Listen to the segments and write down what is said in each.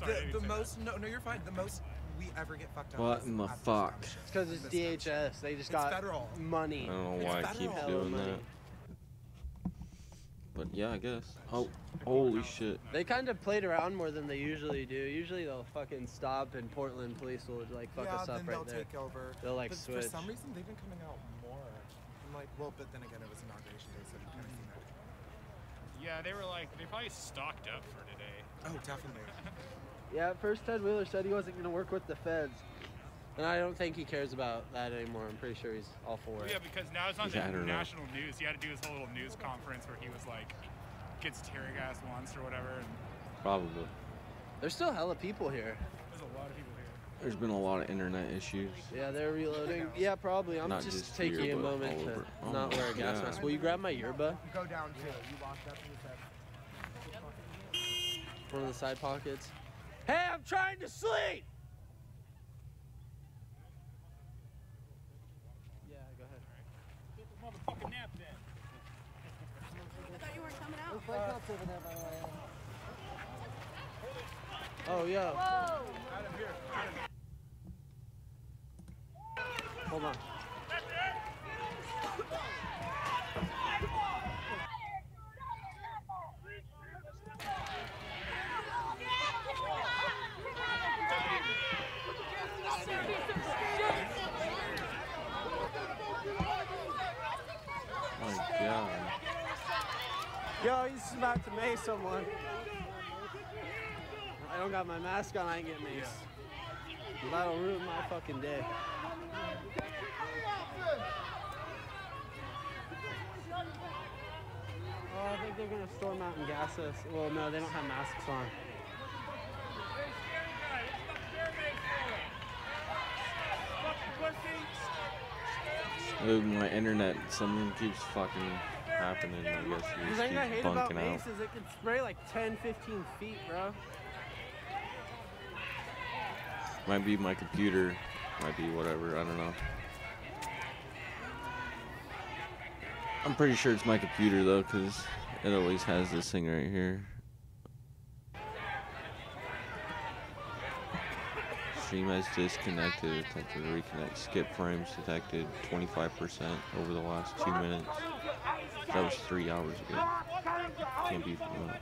The most, no, you're fine. The most we ever get fucked up. What in the fuck? It's because it's DHS. They just got federal money. I don't know why it keeps doing that. But yeah, I guess. Oh, holy shit. They kind of played around more than they usually do. Usually they'll fucking stop and Portland police will like fuck us up right there. Take over. They'll like but switch. For some reason they've been coming out more. I'm like, well, but then again it was inauguration day, so you kind of seen that. Yeah, they were like, they probably stocked up for today. Oh, definitely. Yeah, at first Ted Wheeler said he wasn't going to work with the feds. And I don't think he cares about that anymore. I'm pretty sure he's all for it. Yeah, because now it's on the national news. He had to do his whole little news conference where he was like, gets tear gassed once or whatever. And probably. There's still hella people here. There's a lot of people here. There's been a lot of internet issues. Yeah, they're reloading. Yeah, probably. I'm just taking here, a moment to not wear a gas mask. Will you grab my yerba? Go down too. You lost that from the side. One of the side pockets. Hey, I'm trying to sleep! Yeah, go ahead. Get the motherfucking nap then. I thought you weren't coming out. There's bike cops over there, by the way. Oh, yeah. Whoa! Adam, here. Adam. Hold on. Oh my god. Yo, he's about to mace someone. I don't got my mask on, I ain't getting maced. That'll ruin my fucking day. Oh, I think they're gonna storm out and gas us. Well, no, they don't have masks on. Dude, my internet, something keeps fucking happening, I guess. The It thing I just hate keeps about bunking mace out. is it can spray like 10, 15 feet, bro. Might be my computer, might be whatever, I don't know. I'm pretty sure it's my computer though, because it always has this thing right here. Stream has disconnected, attempted to reconnect. Skip frames detected 25% over the last 2 minutes. That was 3 hours ago. Can't be from that.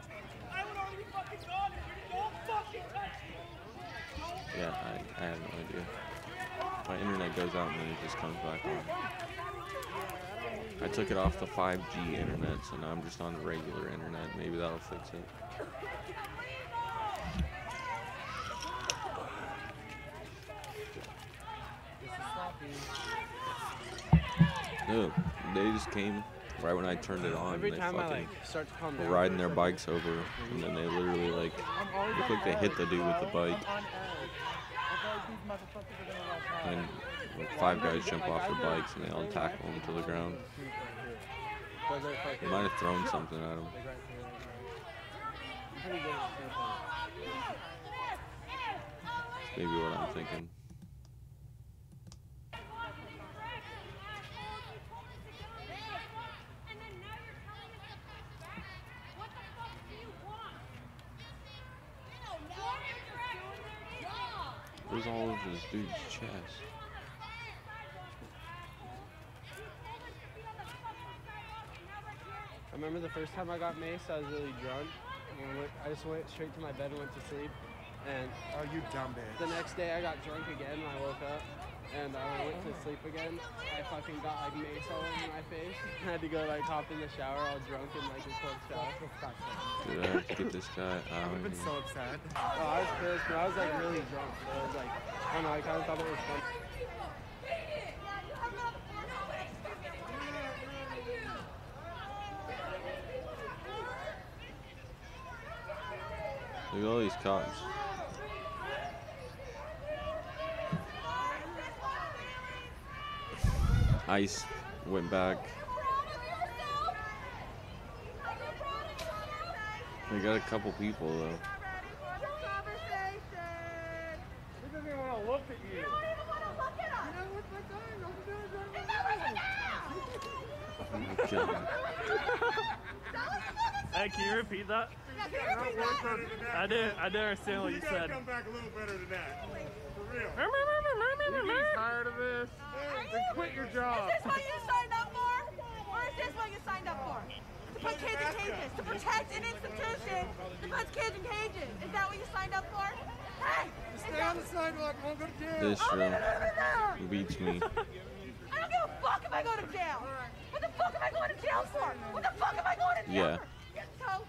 Yeah, I have no idea. My internet goes out and then it just comes back on. I took it off the 5G internet, so now I'm just on the regular internet. Maybe that'll fix it. Dude, they just came right when I turned it on. Every and they time fucking I like start to calm were down, riding their bikes over, and then they literally like look like they hit the dude with the bike. And like 5 guys jump off their bikes and they all tackle him to the ground. They might have thrown something at him. That's maybe what I'm thinking. Where's all over this dude's chest? I remember the first time I got maced, I was really drunk. And I just went straight to my bed and went to sleep. And oh, you dumb bitch. The next day I got drunk again when I woke up. And when I went to sleep again, I fucking got like mace all over my face. I had to go like hop in the shower all drunk and like just cold shower. Dude, I have to get this guy out. I've been so upset. Oh, I was pissed, but I was like really drunk. So I was like, I don't know, I kind of thought it was fun. Look at all these cops. ICE went back. They got a couple people though. He doesn't even want to look at you. Oh my god. Hey, can you repeat that? I didn't understand what you said. You gotta come back a little better than that. For real. You're tired of this? Then quit your job. Is this what you signed up for? Or is this what you signed up for? To put kids in cages, to protect an institution that puts kids in cages. Is that what you signed up for? Hey! Stay on the sidewalk, won't go to jail. This beats me. I don't give a fuck if I go to jail. What the fuck am I going to jail for? What the fuck am I going to jail for? Tiptoe.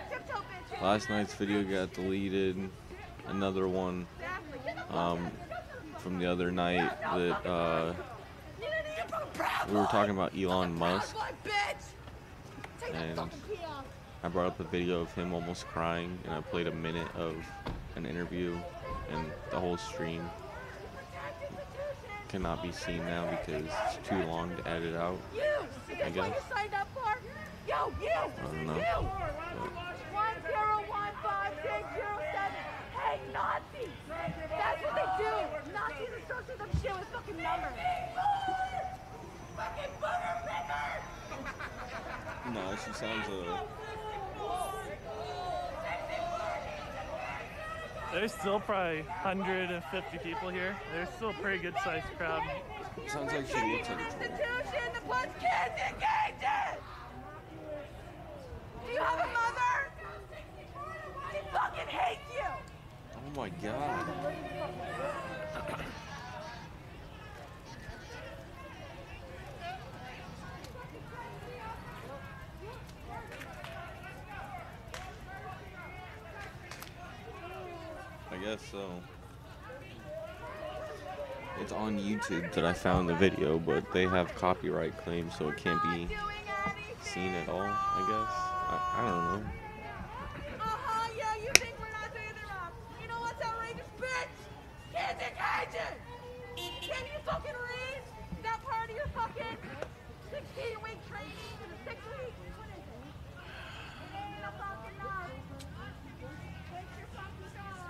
Tiptoe, bitch. Last night's video got deleted. Another one from the other night that we were talking about Elon Musk, and I brought up a video of him almost crying, and I played a minute of an interview, and the whole stream cannot be seen now because it's too long to edit out, I guess. I don't know. 1015607. Hey, Nazis! That's what they do! Nazis associate them shit with fucking numbers. Fucking boomer picker! No, she sounds There's still probably 150 people here. There's still a pretty good sized crowd. sounds like she looks like a troll. Institution that puts kids in cages! Do you have a mother? She fucking hates you! Oh my god. I guess so. It's on YouTube that I found the video, but they have copyright claims, so it can't be seen at all, I guess. I don't know. Yeah, you think we're not doing it wrong. You know what's outrageous, bitch? Kids in cages! Can you fucking read? Is that part of your fucking 16-week training in the 6 weeks? What is it? It ain't a fucking enough. Fix your fucking job.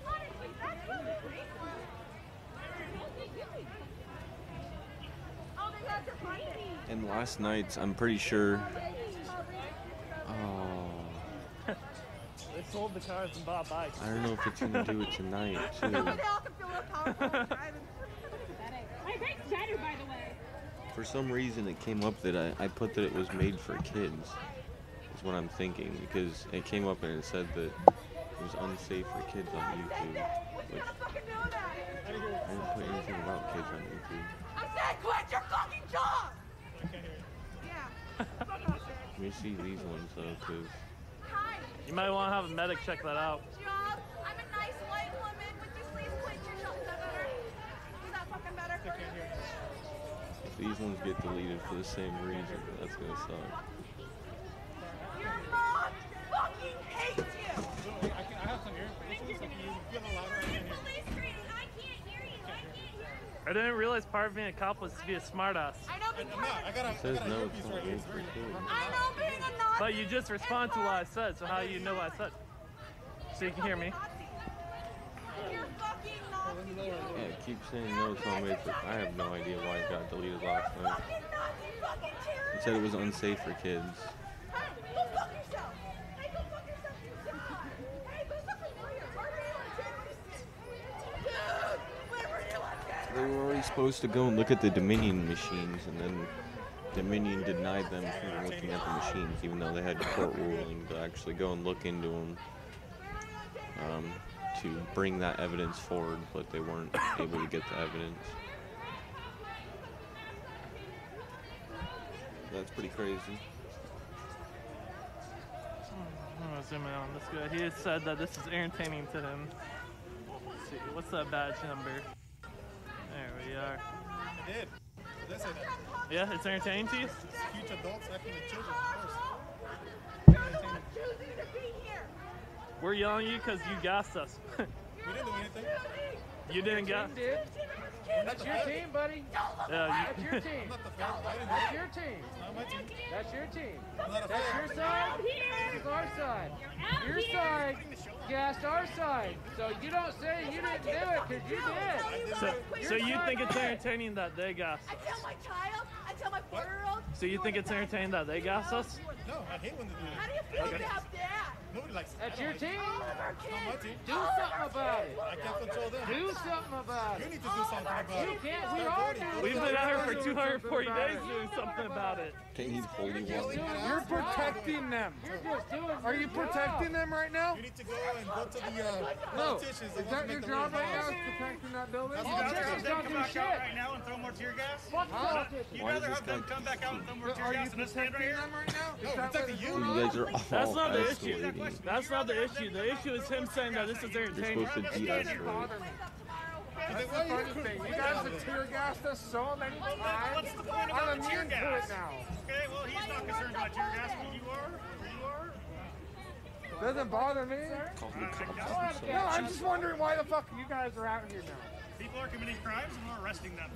Honestly, that's really racist. Oh, they have to find it. And last night's, I'm pretty sure. Oh. They sold the cars and bought bikes. I don't know if it's gonna do it tonight too. They all can feel real powerful driving. My bike's better, by the way. For some reason, it came up that I put that it was made for kids. Is what I'm thinking, because it came up and it said that it was unsafe for kids on YouTube, which I didn't put anything about kids on YouTube. I said quit your fucking job! Yeah. Let me see these ones though, because Hi. You might want to have a medic check that out. Job. I'm a nice white woman. Would you please quit your job? Is that better? Is that fucking better for you? if these ones get deleted for the same reason, that's gonna suck. Your mom fucking hates you! I have some earphones. So can you get a louder? I can't hear. Police screen, I can't hear you. I can't hear you. I didn't realize part of being a cop was to be a smartass. I know being I'm not. I got It says a no, earpiece it's not right here. made for kids. I know being a Nazi. But you just respond to what I said, so how do you know what I said? So you can hear me. You're fucking Nazi. Yeah, it keeps saying no, it's not made for. I have no idea why it got deleted last night. Fucking Nazi fucking It terrorist. said it was unsafe for kids. Hey, go fuck yourself. Hey, go fuck yourself. You suck. Hey, go fucking know your murder. You a terrorist. Dude, where were you on that? They were already supposed to go and look at the Dominion machines, and then Dominion denied them from looking at the machines, even though they had court ruling to actually go and look into them to bring that evidence forward, but they weren't able to get the evidence. That's pretty crazy. I'm gonna zoom in on this guy. He has said that this is entertaining to him. Let's see, what's that badge number? There we are. I did. Did I say that? Yeah, it's entertaining to you? Huge adults acting like children, of course. You're the one choosing to be here. We're yelling at you because you gassed us. We didn't do anything. You didn't gas. That's your team, buddy. Yeah, That's your team. I'm not the fan. I didn't do That's it. your team. It's not my team. That's your team. I'm not a That's fan. your side. This is our side. Your side gassed our side. So you don't say you didn't do it because you did. So you think it's entertaining that they gassed I us? tell my child, I can't tell my 4-year-old. So you think it's entertaining that they gas us? No, I hate when they do How that. do you feel about that? Nobody likes it. That's your team. All of our It's not my kids. team. Do something about it. I can't control them. Do something about You it. need to do something about You it. can't. We are doing We've been out here for something 240 about days it. doing something about it. Can't use holy water. You're protecting them. You're just doing. Are you protecting them right now? You need to go and go to the No. politicians. Is that your job right now? Is protecting that building? That's All what Texas I'm don't do shit. now and throw more tear gas? Fuck politicians. You'd Why is rather this have them guy come back out and throw more tear Are you gas than us stand right protecting here? them right now? No, Is that protecting what you. it's You going guys are all That's not the issue. escalating. That's not the issue. The issue is him saying that this is You're entertaining. supposed to de-escalate. That's the funny thing. You guys have tear gassed us so many times. What's the point I'm about the tear immune to it gas? now. Okay, well, he's not concerned about tear gas, but you are? Or you are? Doesn't bother me. Call the cops. No, I'm just wondering why the fuck you guys are out here now. People are committing crimes and we're arresting them.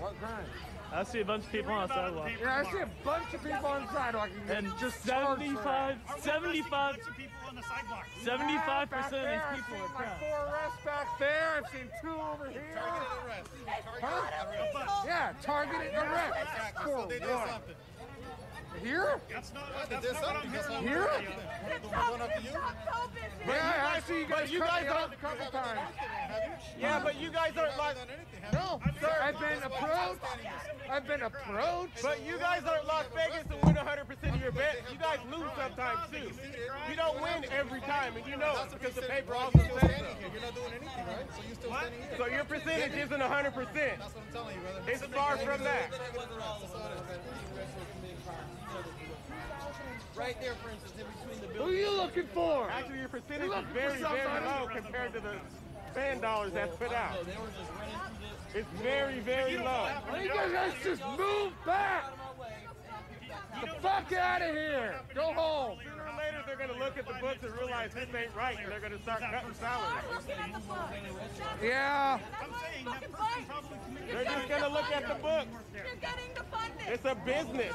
What crime? I see a bunch of people on the sidewalk. Yeah, I see a bunch of people on the sidewalk. And just charged for that. 75 Bunch of people on the sidewalk. 75% Back of there, these I've people seen are like crowd. 4 arrests back there. I've seen 2 over here. Huh? Yeah, targeted arrest. Exactly. So they did For what? something. Here? That's not They what did I'm something. That's hearing. what Here? I'm hearing. The one going up to you? Yeah, I see you guys cut me off a couple times. Yeah, but you guys aren't like. No, sir. I've been approached. I've been approached. But you guys aren't Las Vegas and win 100% of your bets. You guys lose sometimes too. You don't win every time, and you know it because the paper also says so. You're not doing anything, right? So you're still standing here. So your percentage isn't 100%. That's what I'm telling you, brother. It's far from that. Right there, for instance, in between the Who are you looking for? Actually, your percentage You're is looking very, for very somebody. low compared to the fan dollars that's put out. It's very, very low. You guys just move back. The fuck out of here. Go home. Sooner or later, they're going to look at the books and realize this ain't right, and they're going to start cutting salaries. Yeah. They're just going to look at the books. You're getting the funding. It's a business.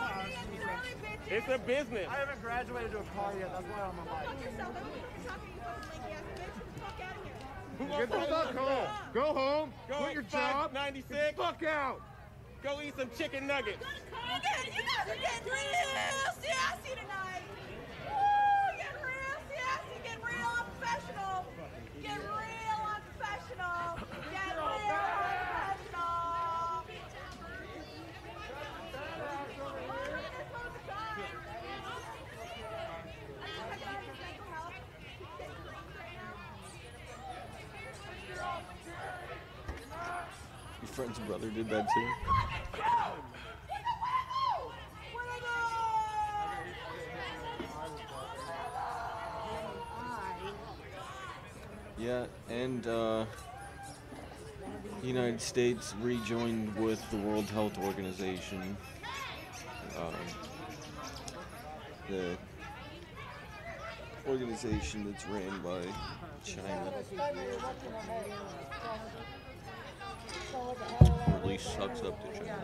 It's a business. I haven't graduated to a car yet. That's why I'm on my. Fuck yourself. That's what you're talking. You fucking lame ass bitch. Get the fuck out of here. Get the fuck home. Go home. Go Quit your job. 96. Fuck out. Go eat some chicken nuggets. Okay, you guys are getting real sassy tonight. Woo, getting real sassy, getting real unprofessional. Getting real unprofessional. Getting real unprofessional. Your friend's brother did that too. Yeah, and the United States rejoined with the World Health Organization. The organization that's ran by China. Or at least sucks up to China.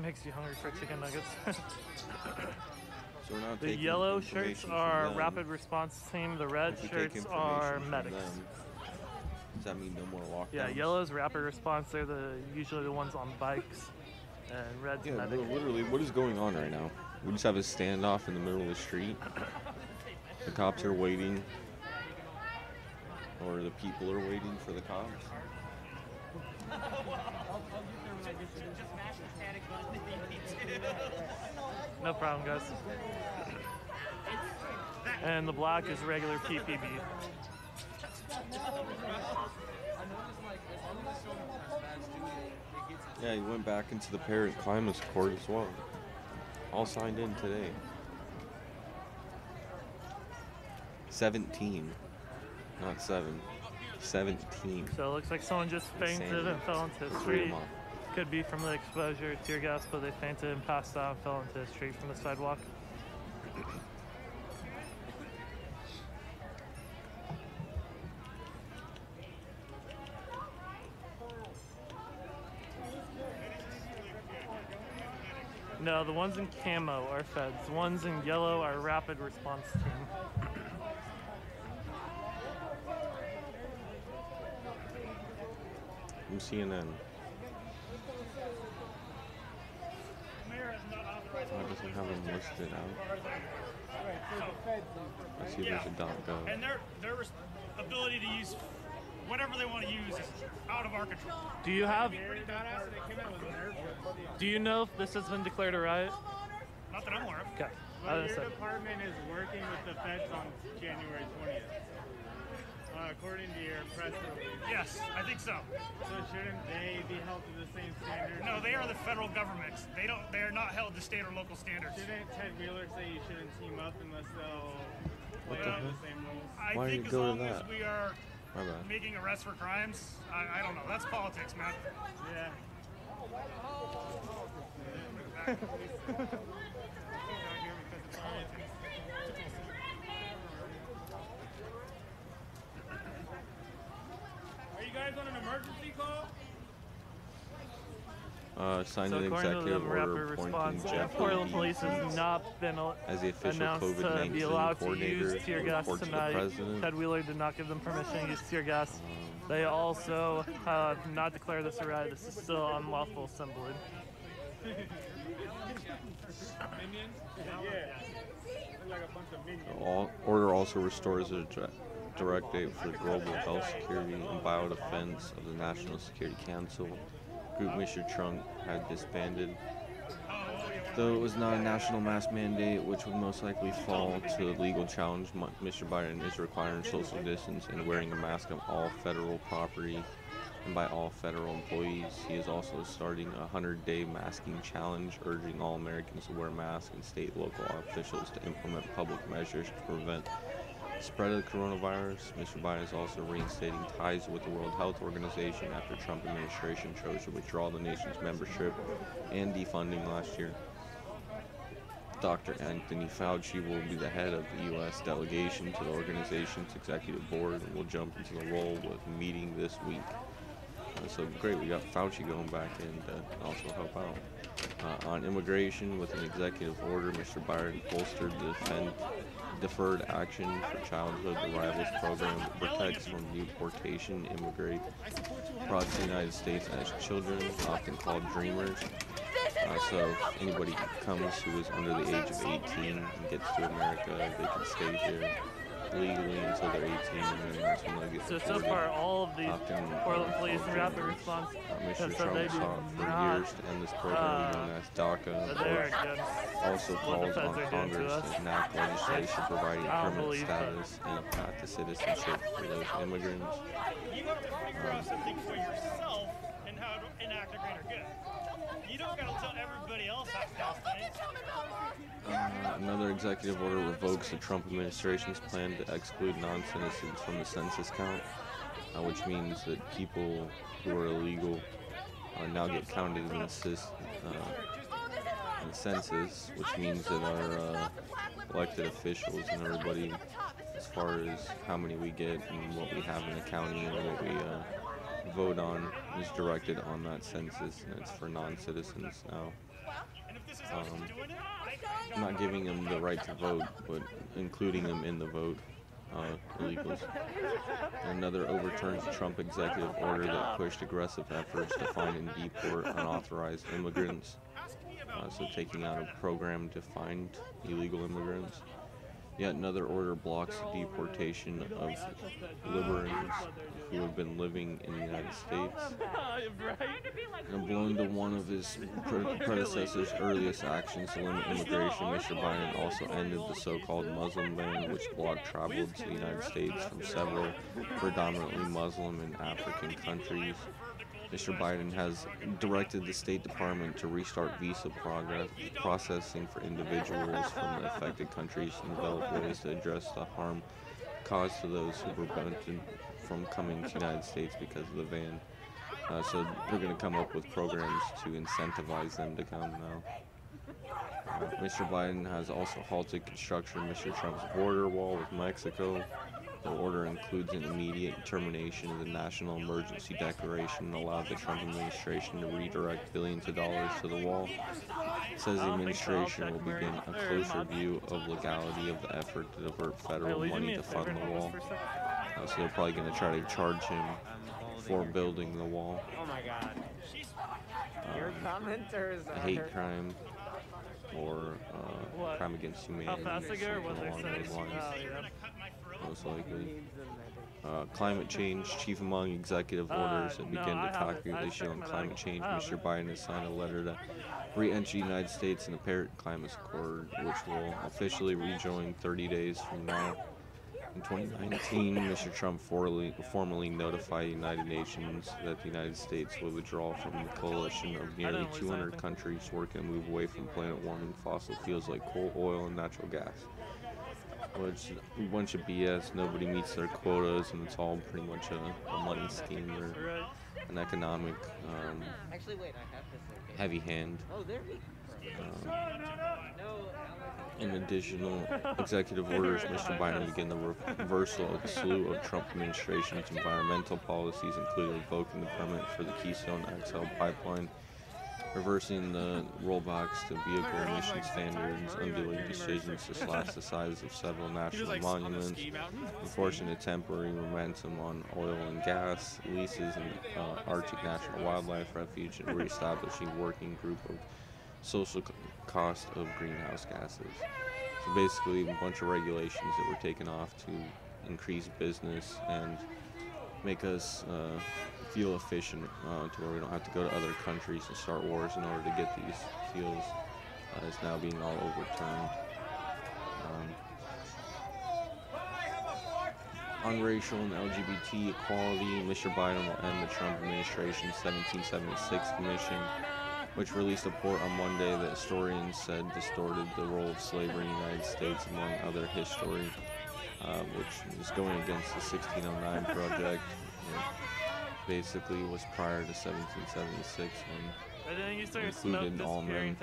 Makes you hungry for chicken nuggets. So we're not The taking yellow shirts information from are them. rapid response team. The red If we take shirts information are from medics. them, does that mean no more lockdowns? Yeah, yellow's rapid response. They're usually the ones on bikes, and red's Yeah, medic. literally, what is going on right now? We just have a standoff in the middle of the street. The cops are waiting, or the people are waiting for the cops. No problem, guys. And the black is regular PPB. Yeah, he went back into the parent climate court as well. All signed in today. 17, not 7. 17. So it looks like someone just fainted Insanity. and fell into the Three of street. them off. Could be from the exposure to tear gas, but they fainted and passed out and fell into the street from the sidewalk. No, the ones in camo are feds. The ones in yellow are rapid response team. From CNN. it doesn't have them listed out. I see there's a .gov. And their ability to use whatever they want to use is out of our control. Do you have? Do you know if this has been declared a riot? Not that I'm aware of. Okay. Well, your department is working with the feds on January 20th. According to your press release. Yes, I think so. So shouldn't they be held to the same standards? No, they are the federal government. They are not held to state or local standards. Shouldn't Ted Wheeler say you shouldn't team up unless they'll play by the same rules? I Why think you as go to long as that? we are My bad. making arrests for crimes, I don't know. That's politics, man. Yeah. Are you guys on an emergency call? Signed So an according to executive the order rapid appointing response, Jeff Portland Police has not been as the official announced to be COVID-19 allowed to coordinator. use tear gas Report to the tonight. president. Ted Wheeler did not give them permission to use tear gas. They also have not declared this a riot. This is still unlawful assembly. Order also restores a direct date for global health security and biodefense of the National Security Council. Group Mr. Trump had disbanded. Though it was not a national mask mandate, which would most likely fall to a legal challenge, Mr. Biden is requiring social distance and wearing a mask on all federal property and by all federal employees. He is also starting a 100-day masking challenge, urging all Americans to wear masks and state and local officials to implement public measures to prevent the spread of the coronavirus. Mr. Biden is also reinstating ties with the World Health Organization after Trump administration chose to withdraw the nation's membership and defunding last year. Dr. Anthony Fauci will be the head of the U.S. delegation to the organization's executive board and will jump into the role with a meeting this week. So great, we got Fauci going back in to also help out. On immigration, with an executive order, Mr. Biden bolstered the Deferred Action for Childhood Arrivals program that protects from deportation immigrants brought to the United States as children, often called dreamers. So if anybody comes who is under the age of 18 and gets to America, they can stay here legally until they're 18, and then that's when they get deported. So far, all of these Portland Police and rapid response Mr. have said Trump they do sought for not. years to end this program known as DACA, also calls on Congress to enact legislation providing permanent status and a path to citizenship for those immigrants. You got to come across and think for yourself and how to enact a greater good. You don't got to tell everybody else how to do things. Another executive order revokes the Trump administration's plan to exclude non-citizens from the census count, which means that people who are illegal now get counted in the census, which means that our elected officials and everybody, as far as how many we get and what we have in the county and what we vote on, is directed on that census, and it's for non-citizens now. Not giving them the right to vote, but including them in the vote, illegals. Another overturns the Trump executive order that pushed aggressive efforts to find and deport unauthorized immigrants, so taking out a program to find illegal immigrants. Yet another order blocks the deportation of liberals who have been living in the United States. And blown to one of his predecessor's earliest actions to limit immigration, Mr. Biden also ended the so-called Muslim ban, which blocked travel to the United States from several predominantly Muslim and African countries. Mr. Biden has directed the State Department to restart visa processing for individuals from the affected countries and develop ways to address the harm caused to those who were prevented from coming to the United States because of the ban. So they're going to come up with programs to incentivize them to come now. Mr. Biden has also halted construction of Mr. Trump's border wall with Mexico. The order includes an immediate termination of the national emergency declaration and allowed the Trump administration to redirect billions of dollars to the wall. It says the administration will begin a close review of legality of the effort to divert federal money to fund the wall. So they're probably going to try to charge him for building the wall. Oh my God. Your commenters are... Hate crime. or What? crime against How humanity, fast they go, or what something they along say? those lines. Oh, yeah. Most likely. Climate change, chief among executive orders that no, begin I to tackle haven't. the I issue on checked my climate bag. change. I Mr. Biden has signed a letter to re-enter the United States in the Paris Climate Accord, which will officially rejoin 30 days from now. In 2019, Mr. Trump formally notified the United Nations that the United States will withdraw from the coalition of nearly 200 countries working to move away from planet-warming fossil fuels like coal, oil, and natural gas. Which a bunch of BS. Nobody meets their quotas, and it's all pretty much a money scheme or an economic Actually, wait, I have this. heavy hand. Oh, there we go. In additional executive orders, Mr. Biden began the reversal of a slew of Trump administration's environmental policies, including revoking the permit for the Keystone XL pipeline, reversing the rollbacks to vehicle emission standards, undoing decisions to slash the size of several national monuments, enforcing a temporary momentum on oil and gas leases in Arctic National Wildlife Refuge, and reestablishing a working group of social cost of greenhouse gases. So basically a bunch of regulations that were taken off to increase business and make us feel efficient to where we don't have to go to other countries and start wars in order to get these fuels is now being all overturned. On racial and LGBT equality, Mr. Biden will end the Trump administration's 1776 commission, which released a report on Monday that historians said distorted the role of slavery in the United States, among other history, which is going against the 1609 project. Basically was prior to 1776 when included all men.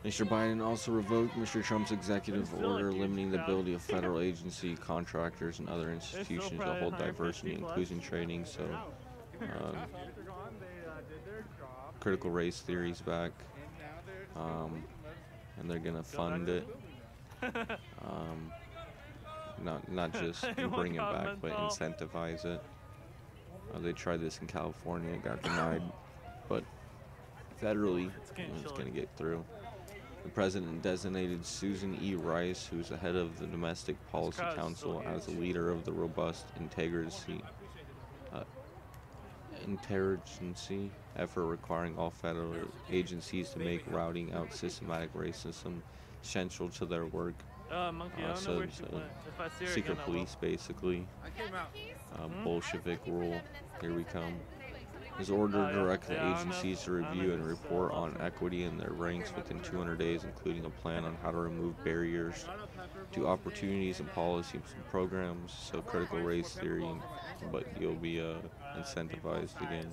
Mr. Biden also revoked Mr. Trump's executive order limiting the ability of federal agency contractors and other institutions to hold diversity, including training. So critical race theory's back, and they're gonna fund it. Not just bring it back, but incentivize it. They tried this in California, it got denied, but federally, it's going to get through. The president designated Susan E. Rice, who's the head of the Domestic Policy Council, as the leader of the robust interagency effort requiring all federal agencies to make rooting out systematic racism central to their work. So it's a secret police, basically. Bolshevik rule. Here we come. His order directed the agencies to review and report on equity in their ranks within 200 days, including a plan on how to remove barriers to opportunities and policies and programs. So critical race theory, but you'll be incentivized again.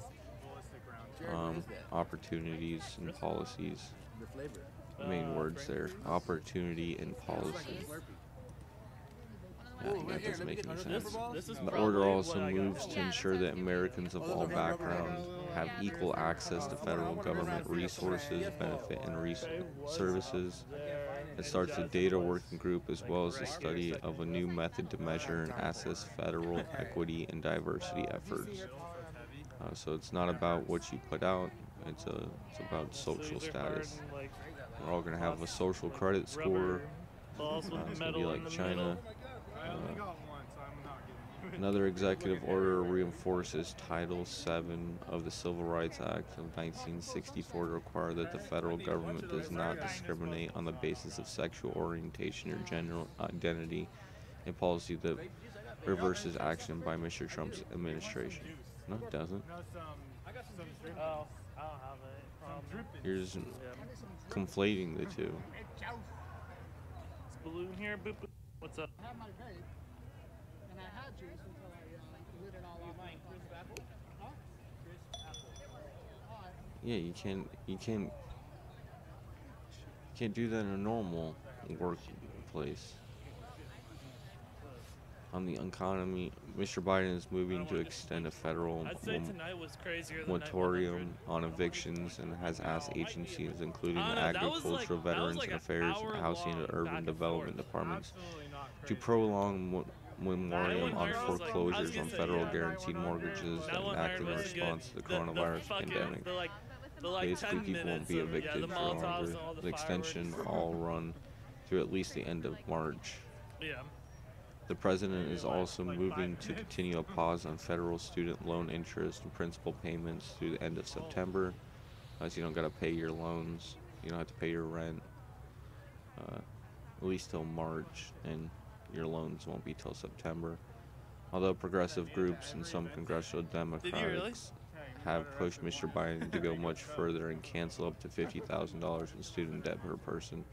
Opportunities and policies. Main words there. Opportunity and policy. Yeah, that doesn't make any sense. The order also moves to ensure that Americans of all backgrounds have equal access to federal government resources, benefit, and services. It starts a data working group as well as the study of a new method to measure and assess federal equity and diversity efforts. So it's not about what you put out, it's about social status. We're all going to have a social credit score. It's going to be like China. Another executive order reinforces Title VII of the Civil Rights Act of 1964 to require that the federal government does not discriminate on the basis of sexual orientation or gender identity, a policy that reverses action by Mr. Trump's administration. No, it doesn't. Oh, I don't have it. You're just conflating the two. It's balloon here. Boop, boop. What's up? I had my vape, and I had juice until I lit it all off. Huh? Yeah, you can't do that in a normal workplace. On the economy, Mr. Biden is moving to extend a federal moratorium on evictions and has asked agencies, including the Agricultural, Veterans Affairs, and Housing and Urban Development Departments, to prolong moratorium on foreclosures on federal guaranteed mortgages that enacted in response to the coronavirus pandemic. But like basically 10 people won't minutes be of, yeah, evicted the for Molotovs longer. and all the The extension fireworks. all run through at least the end of March. Yeah. The president is also moving to continue a pause on federal student loan interest and principal payments through the end of September, as you don't got to pay your loans, you don't have to pay your rent, at least till March, and your loans won't be till September. Although progressive groups and some congressional Democrats have pushed Mr. Biden to go much further and cancel up to $50,000 in student debt per person.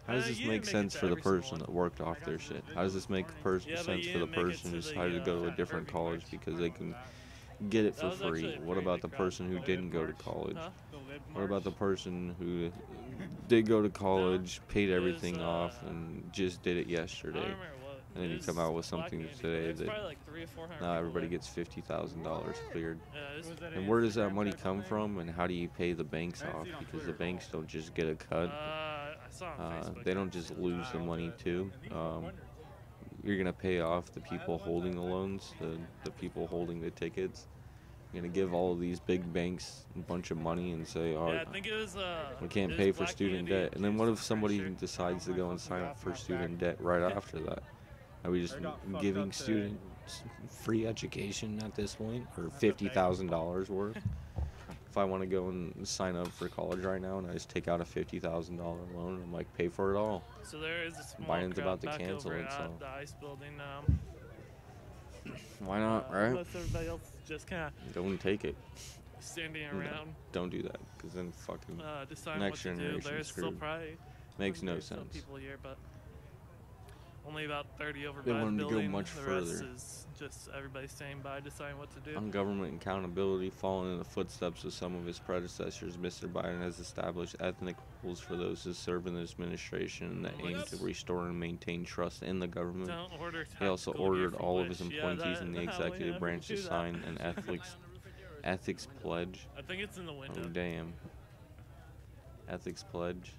How does this make sense for the person that worked off their shit? How does this make sense for the person who decided to go to a different college because they can get it for free? What about the person who didn't go to college? What about the person who did go to college, paid everything off, and just did it yesterday? And then you come out with something today that now everybody gets $50,000 cleared. And where does that money come from, and how do you pay the banks off? Because the banks don't just get a cut. They don't just lose the money too. You're gonna pay off the people holding the loans, the people holding the tickets. You're gonna give all of these big banks a bunch of money and say, "Oh, we can't pay for student debt." And then what if somebody decides to go and sign up for student debt right after that? Are we just giving students free education at this point, or $50,000 worth? If I want to go and sign up for college right now and I just take out a $50,000 loan, I'm like, pay for it all. So there is a small Biden's crowd about to back cancel over it, so at the ice building now. why not, right? Unless everybody else is just kind of Don't take it. standing No, around. don't do that, because then fucking deciding next what to do. generation There's still screwed. probably Makes no some sense. people here, but only about 30 over They by the wanted to go building. much The rest further. is just everybody staying by, deciding what to do. On government accountability, following in the footsteps of some of his predecessors, Mr. Biden has established ethnic rules for those who serve in the administration that aim to restore and maintain trust in the government. Don't order He also tactical gear ordered from all of his Wish. Yeah, appointees in the that- we executive never branch to do that. sign an ethics pledge. I think it's in the window. Oh, damn. Ethics pledge.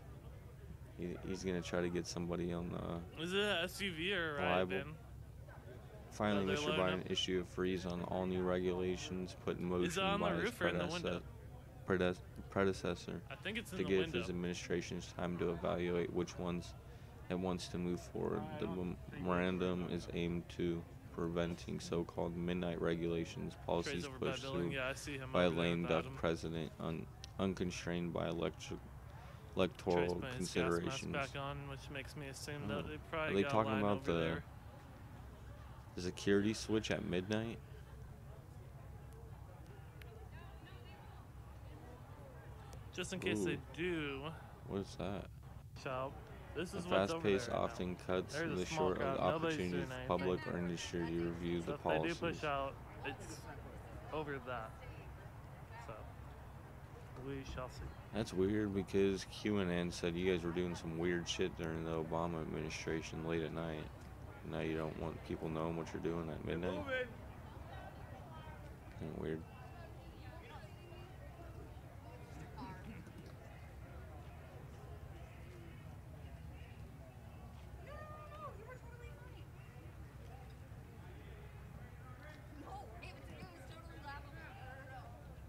He's going to try to get somebody on the... Is it an SUV or a ride liable. van? Finally, they're Mr. loading Biden issued a freeze on all new regulations put in motion on the by his roof or in the window? predecessor I think it's in to the give window. his administration's time to evaluate which ones it wants to move forward. The memorandum is aimed to preventing so-called midnight regulations, policies over by pushed building. through Yeah, I see him by a over there lame without duck him. president, unconstrained by electoral Trace putting his gas considerations. mask back on, which makes me assume that they Are probably they got a talking line about over there. the security switch at midnight? Just in case Ooh. they do. What is that? So, this The is what's fast over pace there right often now. cuts There's a the small short of crowd. the Nobody's opportunity doing for anything. public or industry to review So the if they do policies. push out, it's over that. So, we shall see. That's weird because QAnon said you guys were doing some weird shit during the Obama administration late at night. Now you don't want people knowing what you're doing at midnight. Kinda weird.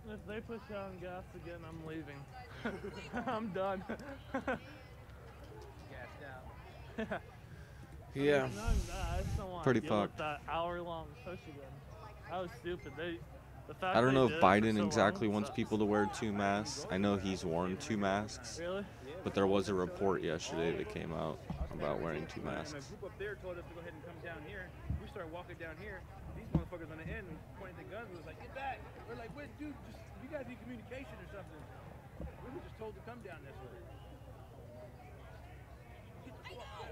If they push out on gas again, I'm leaving. I'm done. Gassed out. Yeah. I just don't want Pretty to deal with fucked. that hour-long push again. That was stupid. The fact I don't know they if did it for Biden so exactly long wants sucks. people to wear 2 masks. I know he's worn 2 masks. Really? But there was a report yesterday that came out about wearing 2 And a masks. group up there told us to go ahead and come down here. We started walking down here. These motherfuckers on the end pointing their guns. We was like, get back. We're like, wait, dude, just you guys need communication or something. We were just told to come down this way. Get the fuck out.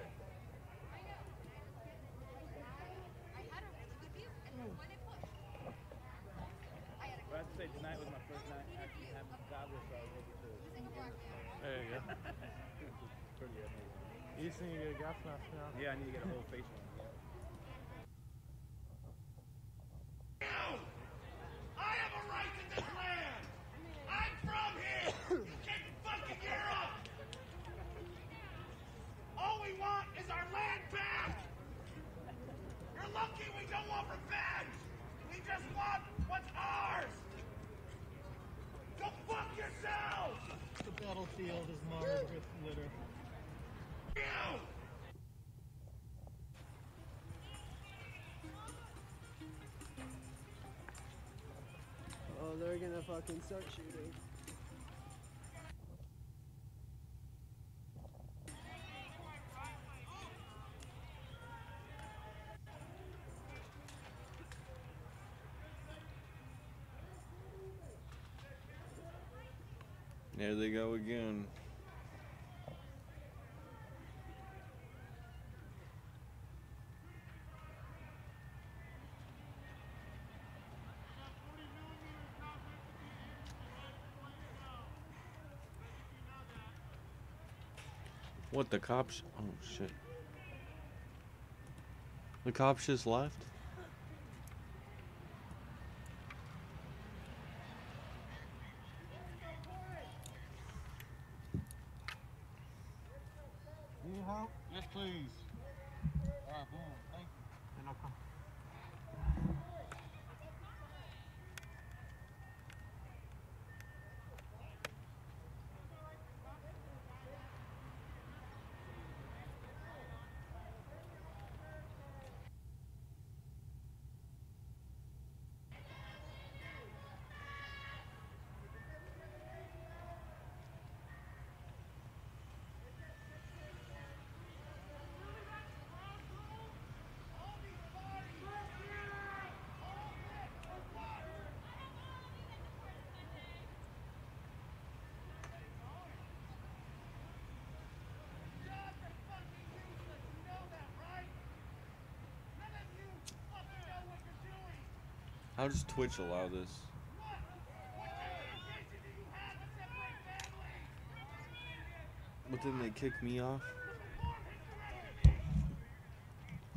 But I have to say, tonight was my first night actually having goggles, so I was able to see the stuff. There you go. Pretty amazing. You just need to get a gas mask now. Yeah, I need to get a whole face one. I have a right to this land. I'm from here. Get fucking gear up. All we want is our land back. You're lucky we don't want revenge. We just want what's ours. Go fuck yourself. whole field is marred with litter. Oh, they're gonna fucking start shooting. There they go again. What, the cops? Oh shit. The cops just left? Need help? Yes, please. Alright, boom. Thank you. And I'll come. How does Twitch allow this? But then they kick me off?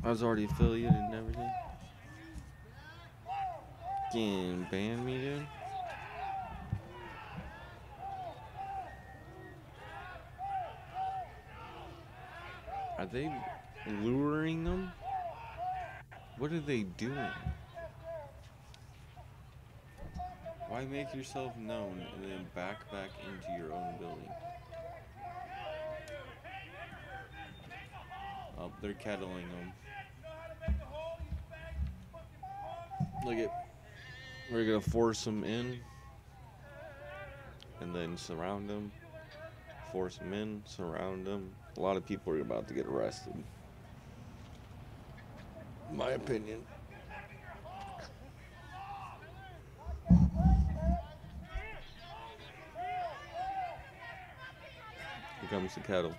I was already affiliated and everything. Can ban me, dude? Are they luring them? What are they doing? Why make yourself known and then back into your own building? Oh, they're kettling them. Look at, we're gonna force them in, and then surround them. Force them in, surround them. A lot of people are about to get arrested. My opinion. Here comes the kettle.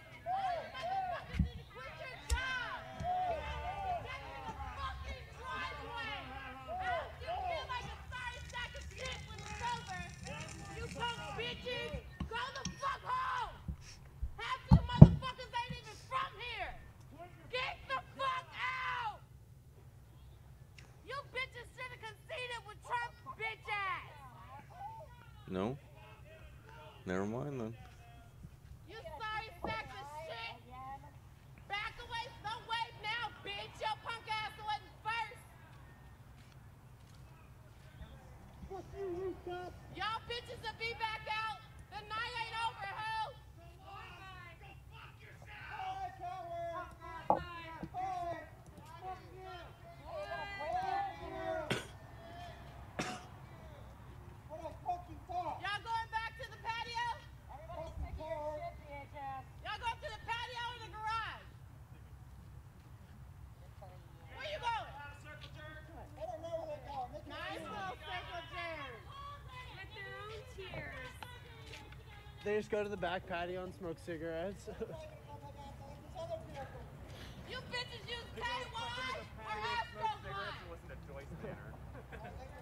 No? Never mind then. You sorry sack of shit! Back away, don't wave now, bitch! Your punk ass wasn't first! Fuck you, rooftop! Y'all bitches will be back out! The night ain't over, ho! Y'all going back to the patio? Y'all going to the patio or the garage? Where you going? Nice little circle jerk. With their own tears. They just go to the back patio and smoke cigarettes. You bitches use KY or Astro Black?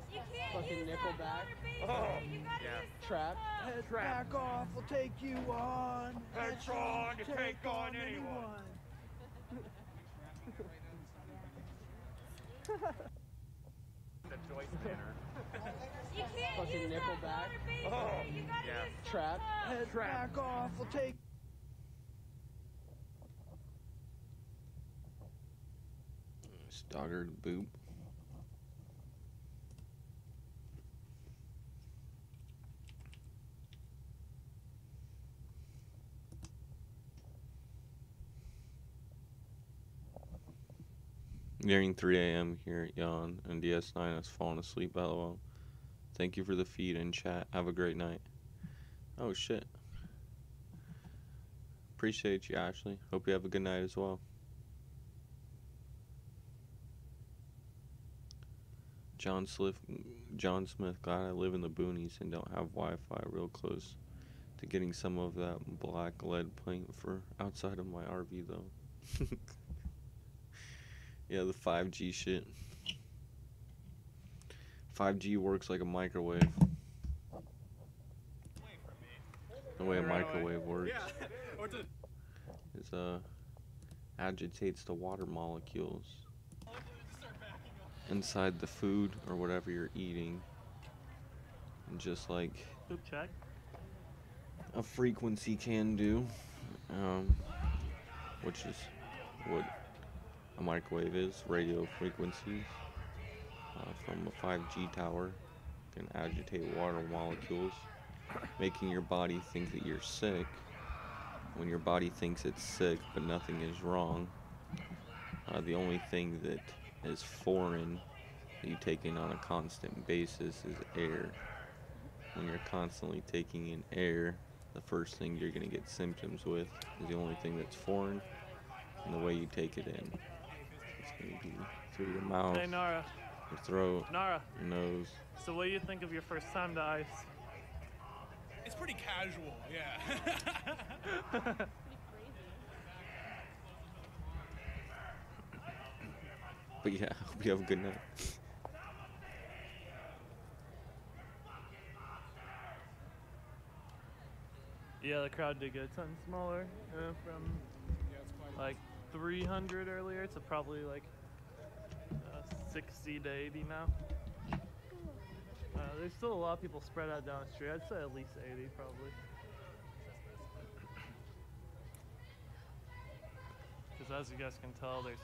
You can't Fucking use Nickelback. water, baby. You gotta use Trap. Head back off, we'll take you on. Headstrong to take on anyone. The Joyce Manor. You can't Fucking use Nickelback. water, baby. You gotta use Trap. Head back off, we'll take. Stoddard boop. Nearing 3 a.m. here at Yawn, and DS9 has fallen asleep, LOL. Thank you for the feed and chat. Have a great night. Oh, shit. Appreciate you, Ashley. Hope you have a good night as well. John Smith, glad I live in the boonies and don't have Wi-Fi real close to getting some of that black lead paint for outside of my RV, though. Yeah, the 5G shit. 5G works like a microwave. The way a microwave works is agitates the water molecules inside the food or whatever you're eating, and just like check. a frequency can do, which is what a microwave is. Radio frequencies from a 5G tower can agitate water molecules, making your body think that you're sick when your body thinks it's sick but nothing is wrong. The only thing that is foreign that you take in on a constant basis is air. When you're constantly taking in air, the first thing you're going to get symptoms with is the only thing that's foreign, and the way you take it in. It's going to be through your mouth, Hey, Nara. your throat, Nara. your nose. So what do you think of your first time to ICE? It's pretty casual, yeah. But yeah, I hope you have a good night. Yeah, the crowd did get a ton smaller, from like 300 earlier to probably like 60 to 80 now. There's still a lot of people spread out down the street. I'd say at least 80 probably. Because as you guys can tell, there's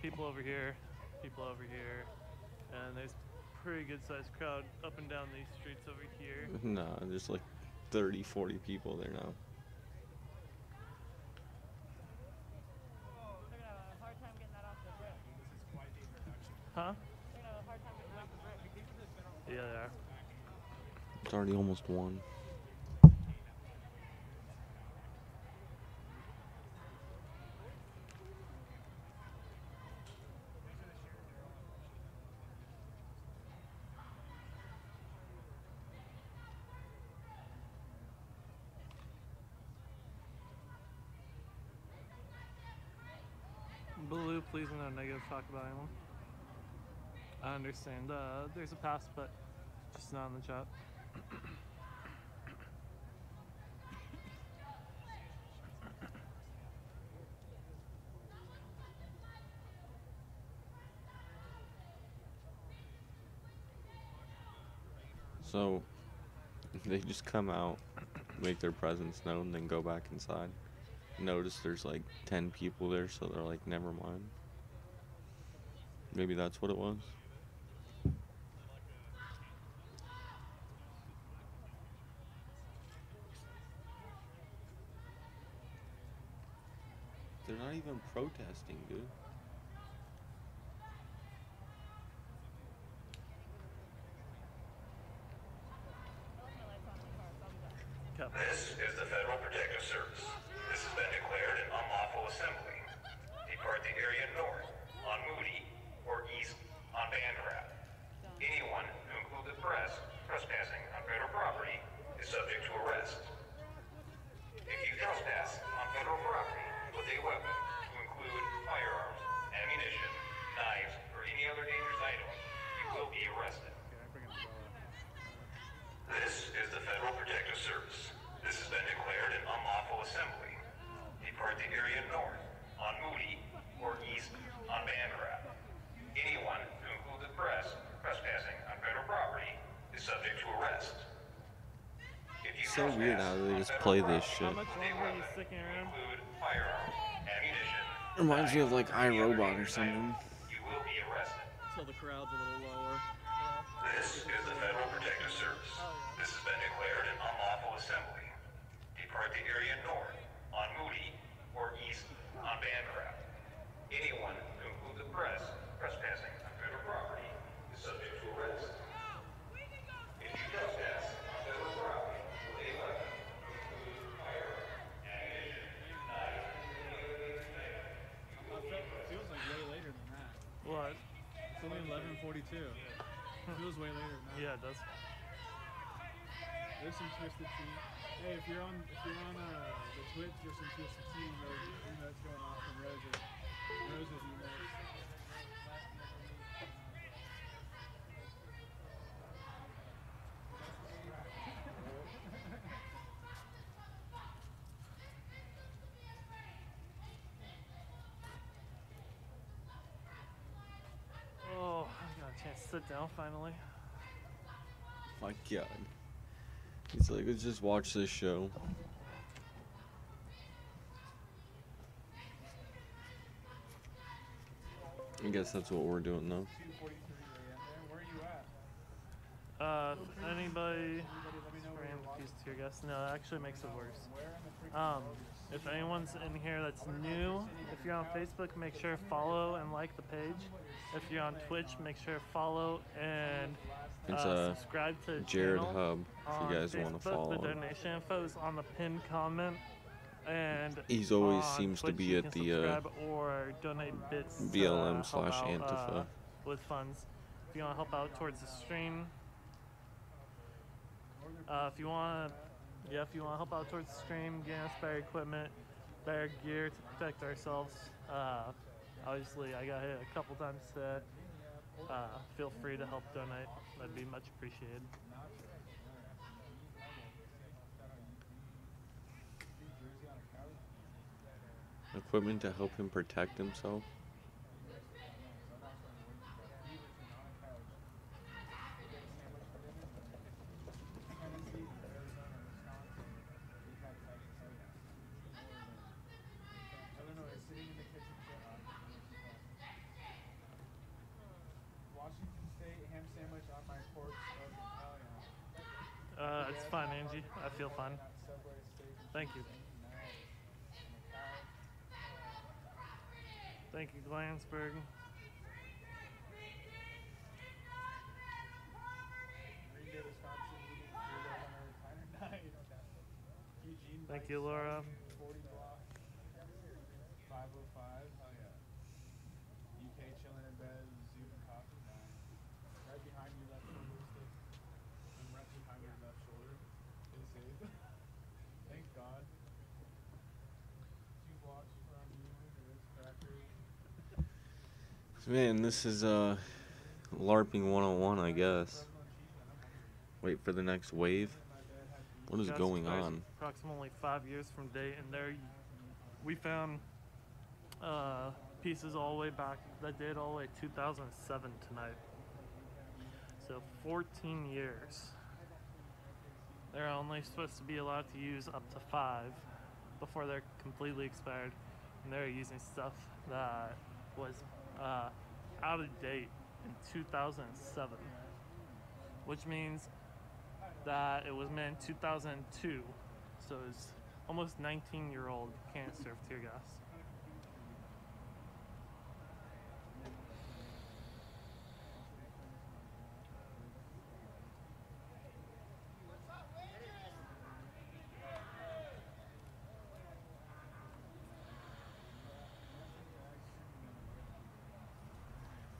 people over here, and there's a pretty good sized crowd up and down these streets over here. Nah, there's like 30, 40 people there now. Huh? Yeah, they are. It's already almost 1. Blue, please no negative talk about anyone. I understand. There's a pass, but just not in the chat. So, they just come out, make their presence known, then go back inside. Notice there's like 10 people there, so they're like, never mind. Maybe that's what it was. They're not even protesting, dude. This is the Federal Protective Service. This has been declared an unlawful assembly. Depart the area north on Moody or east on Bancroft. Anyone who includes the press trespassing on federal property is subject to arrest. If you trespass on federal property with a weapon to include firearms, ammunition, knives, or any other dangerous item, you will be arrested. This is the Federal Protective Service. This has been declared an unlawful assembly. Depart the area north on Moody or east on Bancroft. Anyone who includes the press trespassing on federal property is subject to arrest. If you So weird how they just play this shit. How much longer are you sticking around? Reminds me of like iRobot or something. You will be arrested. Till the crowd's a little lower. This is the Federal Protective Service. This has been declared an unlawful assembly. Depart the area north on Moody or east on Bancroft. Anyone who includes the press 7:42. Feels way later now. Yeah, it does. There's some twisted tea. Hey, if you're on the Twitch, there's some twisted tea emotes going off from Rose's emotes. Oh, I got a chance to sit down finally. My God. He's like, let's just watch this show. I guess that's what we're doing though. Where are you at? Anybody scream these tear gas? No, that actually makes it worse. If anyone's in here that's new, if you're on Facebook, make sure to follow and like the page. If you're on Twitch, make sure to follow and subscribe to the Jared channel. Hub, if you guys want to follow The him. donation info is on the pinned comment. And He's always on seems to Twitch, be you at can the subscribe or donate bits to BLM help slash out, Antifa. with funds. If you want to help out towards the stream, if you want to help out towards the stream, get us better equipment, better gear to protect ourselves. Obviously, I got hit a couple times today. Feel free to help donate. That'd be much appreciated. Equipment to help him protect himself. Washington State ham sandwich on my porch. It's fine, Angie. I feel fine. Thank you. Thank you, Glansberg. Thank you, Laura. 40 block, 505. Hell yeah. UK chilling in bed, Zoom coffee. Right behind you, left shoulder stick. And right behind your left shoulder is safe. Thank God. 2 blocks from you is crackers. Man, this is LARPing 101, I guess. Wait for the next wave. What is going on? Approximately 5 years from date, and there we found pieces all the way back that date all the way 2007 tonight. So 14 years. They're only supposed to be allowed to use up to 5 before they're completely expired, and they're using stuff that was out of date in 2007, which means that it was made in 2002, so it's almost 19-year-old canister of tear gas.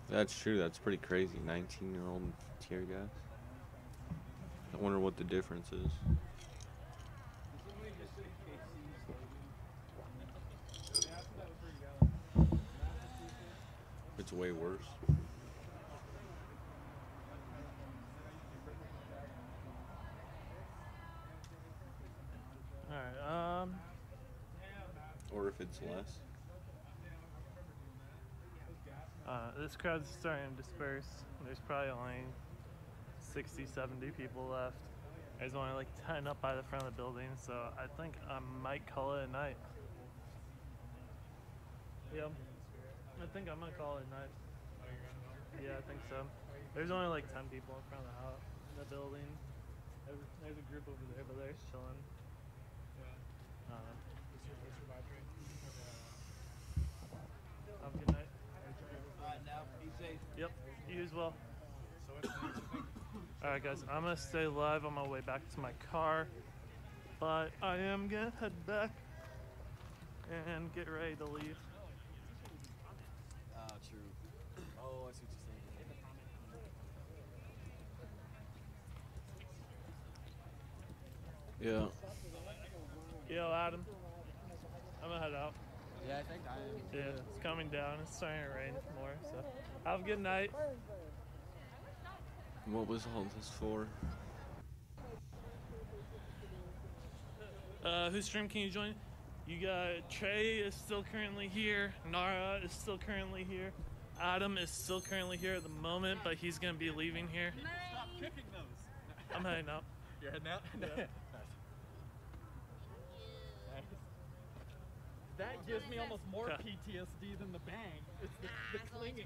That's true, that's pretty crazy. 19-year-old tear gas. I wonder what the difference is. It's way worse. Alright, Or if it's less. This crowd's starting to disperse. There's probably only 60, 70 people left. There's only like 10 up by the front of the building, so I think I might call it a night. Yeah, I think I'm gonna call it a night. Yeah, I think so. There's only like 10 people in front of the house, the building. There's a group over there, but they're just chilling. Have a good night. Now, be safe. Yep, you as well. Alright guys, I'm gonna stay live on my way back to my car, but I am gonna head back and get ready to leave. True. Oh, I see what you're saying. Yeah. Yo, Adam. I'm gonna head out. Yeah, I think I am. Yeah, it's coming down. It's starting to rain more, so have a good night. What was all this for? Whose stream can you join? You got Trey is still currently here. Nara is still currently here. Adam is still currently here at the moment, but he's gonna be leaving here. Stop kicking those. I'm heading out. You're heading out? Yeah. That gives me almost more Okay. PTSD than the bang. It's the clinging.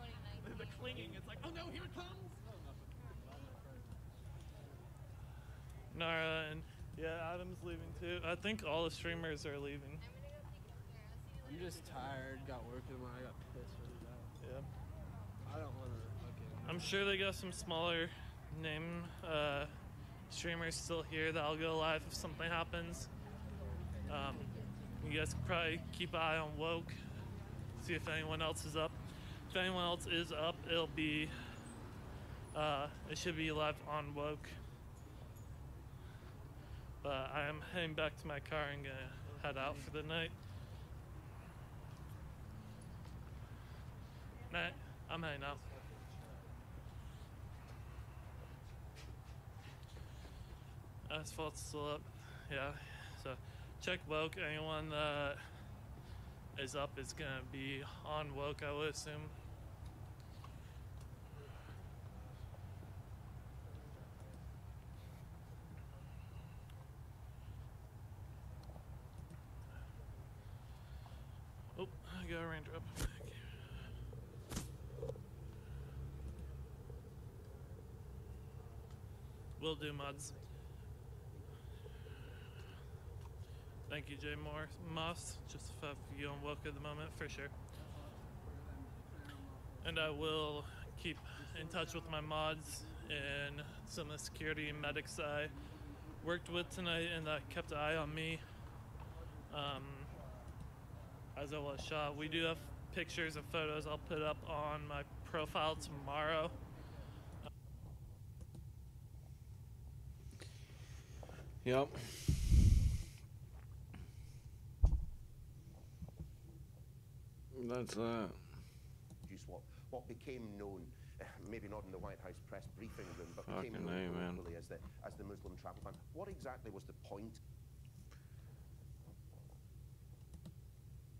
The clinging. It's like, oh no, here it comes. Nara and yeah, Adam's leaving too. I think all the streamers are leaving. I'm just tired. Got work in the morning. I got pissed really bad. Yeah. I don't want to fucking. I'm sure they got some smaller name streamers still here that'll go live if something happens. You guys can probably keep an eye on Woke, see if anyone else is up. If anyone else is up, it'll be it should be live on Woke. But I am heading back to my car and gonna head out for the night. Night. I'm heading out. Asphalt's still up. Yeah. So check Woke. Anyone that is up is gonna be on Woke, I would assume. Oh, I got a raindrop. Will do, mods. Thank you, Jay Moss. Just have you on Woke at the moment, for sure. And I will keep in touch with my mods and some of the security and medics I worked with tonight and that kept an eye on me as I was shot. We do have pictures and photos I'll put up on my profile tomorrow. Yep. That's that. Just what became known, maybe not in the White House press briefing room, but Fucking became known man. globally as the Muslim travel ban. What exactly was the point?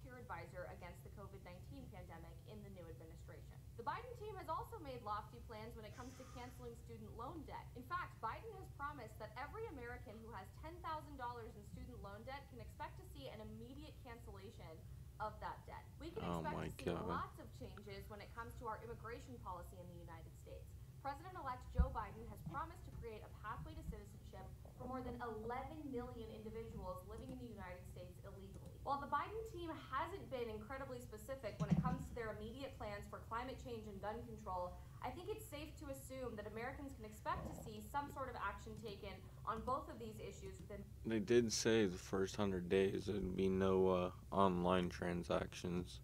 Peer advisor against the COVID-19 pandemic in the new administration. The Biden team has also made lofty plans when it comes to canceling student loan debt. In fact, Biden has promised that every American who has $10,000 in student loan debt can expect to see an immediate cancellation of that debt. We can expect to see lots of changes when it comes to our immigration policy in the United States. President-elect Joe Biden has promised to create a pathway to citizenship for more than 11 million individuals living in the United States illegally. While the Biden team hasn't been incredibly specific when it comes to their immediate plans for climate change and gun control, I think it's safe to assume that Americans can expect to see some sort of action taken on both of these issues within. They did say the first 100 days there'd be no online transactions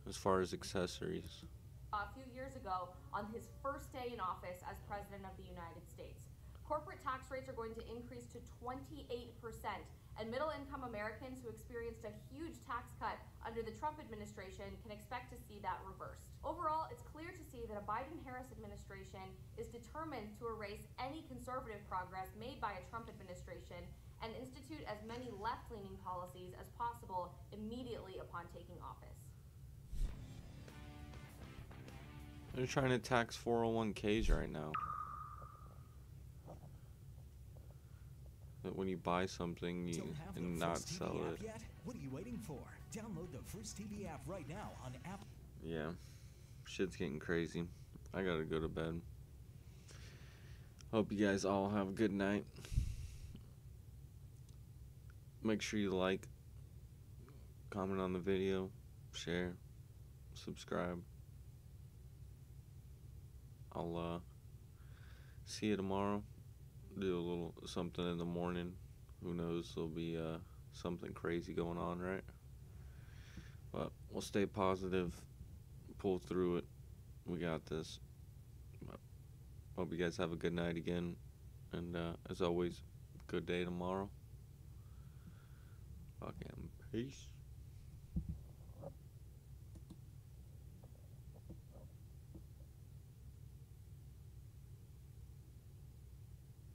as far as accessories. A few years ago on his first day in office as President of the United States. Corporate tax rates are going to increase to 28%, and middle-income Americans who experienced a huge tax cut under the Trump administration can expect to see that reversed. Overall, it's clear to see that a Biden-Harris administration is determined to erase any conservative progress made by a Trump administration and institute as many left-leaning policies as possible immediately upon taking office. They're trying to tax 401ks right now. That when you buy something, you and not sell it. Yet? What are you waiting for? Download the First TV app right now on App. Yeah, shit's getting crazy. I gotta go to bed. Hope you guys all have a good night. Make sure you like, comment on the video, share, subscribe. I'll see you tomorrow. Do a little something in the morning. Who knows, there'll be something crazy going on, right? But we'll stay positive, pull through it. We got this. But hope you guys have a good night again, and as always, good day tomorrow. Fucking peace.